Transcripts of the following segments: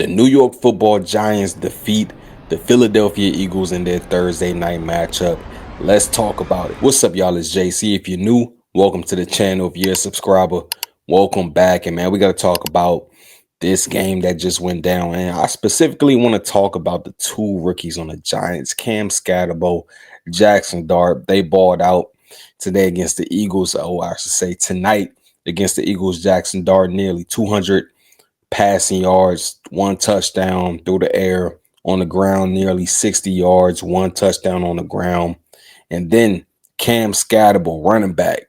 The New York Football Giants defeat the Philadelphia Eagles in their Thursday night matchup. Let's talk about it. What's up, y'all? It's JC. If you're new, welcome to the channel. If you're a subscriber, welcome back. And man, we got to talk about this game that just went down. And I specifically want to talk about the two rookies on the Giants, Cam Skattebo, Jaxson Dart. They balled out today against the Eagles. I should say tonight against the Eagles. Jaxson Dart nearly 200 passing yards, one touchdown through the air, on the ground nearly 60 yards, one touchdown on the ground. And then Cam Skattebo, running back,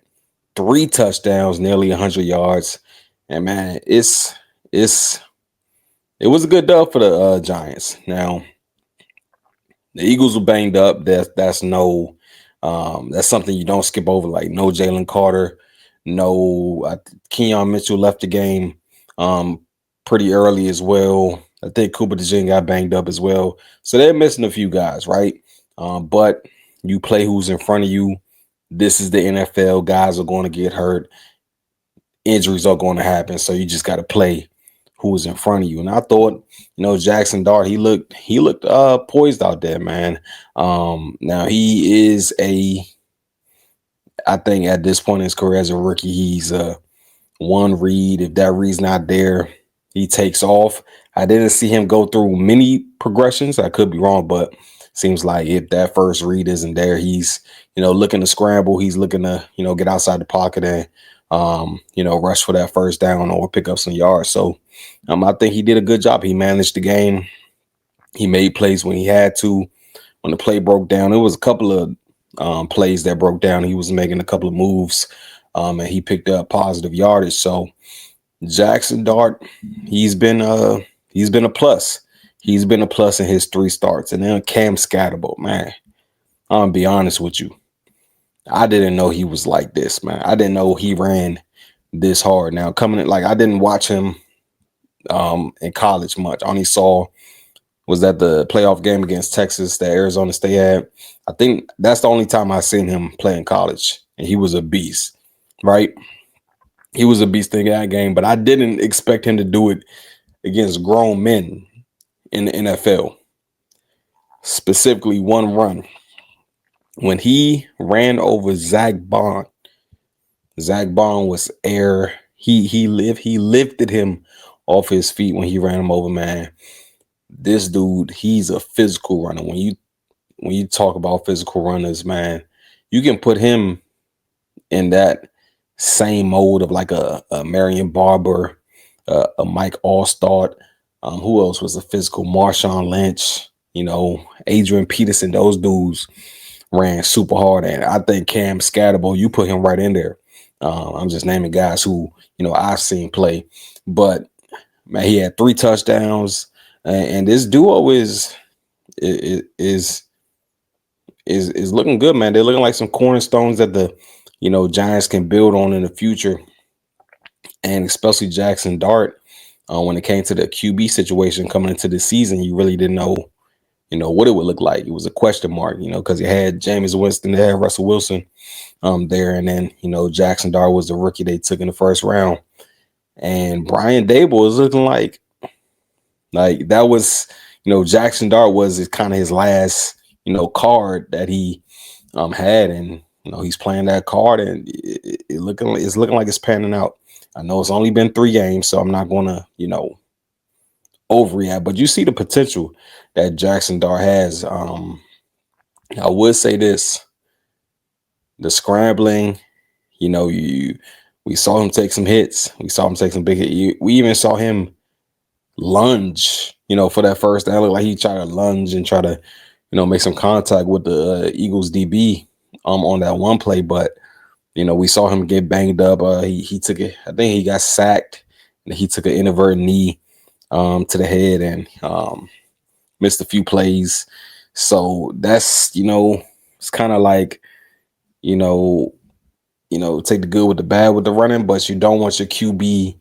3 touchdowns, nearly 100 yards. And man, it was a good dub for the Giants. Now, the Eagles were banged up. That's something you don't skip over. Like no Jalen Carter, no Keon Mitchell left the game pretty early as well. I think Cooper DeJean got banged up as well. So they're missing a few guys, right? But you play who's in front of you. This is the NFL. Guys are going to get hurt. Injuries are going to happen. So you just got to play who's in front of you. And I thought, Jaxson Dart, he looked poised out there, man. Now he is I think at this point in his career as a rookie, he's one read. If that read's not there, he takes off. I didn't see him go through many progressions. I could be wrong, but seems like if that first read isn't there, he's, looking to scramble. He's looking to, get outside the pocket and, rush for that first down or pick up some yards. So I think he did a good job. He managed the game. He made plays when he had to. When the play broke down, it was a couple of plays that broke down. He was making a couple of moves, and he picked up positive yardage. So Jaxson Dart, he's been a plus. He's been a plus in his 3 starts. And then Cam Skattebo, man, I'm gonna be honest with you. I didn't know he was like this, man. I didn't know he ran this hard. Now coming in, I didn't watch him in college much. I only saw was that the playoff game against Texas that Arizona State had. I think that's the only time I seen him play in college, and he was a beast, right? He was a beast in that game, but I didn't expect him to do it against grown men in the NFL. Specifically, one run. When he ran over Zach Bond was air. He lifted him off his feet when he ran him over, man. This dude, he's a physical runner. When you talk about physical runners, man, you can put him in that same mode of like a Marion Barber, a Mike Allstott. Who else was a physical? Marshawn Lynch, Adrian Peterson. Those dudes ran super hard. And I think Cam Skattebo, you put him right in there. I'm just naming guys who, I've seen play. But, man, he had 3 touchdowns. And this duo is looking good, man. They're looking like some cornerstones that the Giants can build on in the future, and especially Jaxson Dart. When it came to the QB situation coming into the season, you really didn't know, what it would look like. It was a question mark, because you had Jameis Winston, they had Russell Wilson there, and then Jaxson Dart was the rookie they took in the first round, and Brian Dable is looking like that was, Jaxson Dart was kind of his last, card that he had. And, he's playing that card, and it's looking like it's panning out. I know it's only been 3 games, so I'm not going to, overreact. But you see the potential that Jaxson Dart has. I would say this. The scrambling, we saw him take some hits. We saw him take some big hits. We even saw him lunge, for that first down. It looked like he tried to lunge and try to, make some contact with the Eagles DB on that one play. But, we saw him get banged up. He took it. I think he got sacked, and he took an inverted knee to the head and missed a few plays. So that's, it's kind of like, take the good with the bad with the running, but you don't want your QB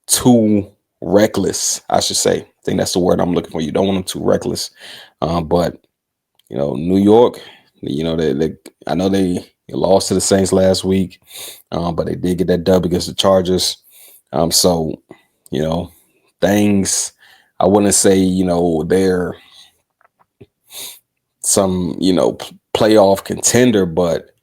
too reckless, I should say. I think that's the word I'm looking for. You don't want them too reckless. But New York, I know they lost to the Saints last week, but they did get that dub against the Chargers. So things. I wouldn't say, you know, they're some, you know, playoff contender, but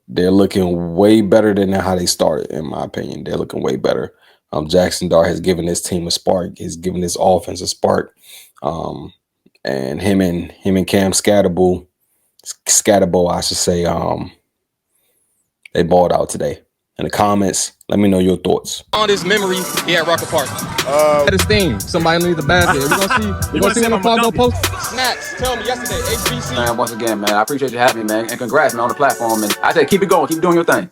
they're looking way better than how they started, in my opinion. They're looking way better. Jaxson Dart has given this team a spark. He's given this offense a spark. And him and Cam Skattebo, I should say, they balled out today. In the comments, let me know your thoughts. On his memory here at Rocker Park. At his theme. Somebody leave the basket. We're gonna see when the plug go post. Snaps, tell me yesterday, HBC. Man, once again, man, I appreciate you having me, man. And congrats, man, on the platform. And I say keep it going, keep doing your thing.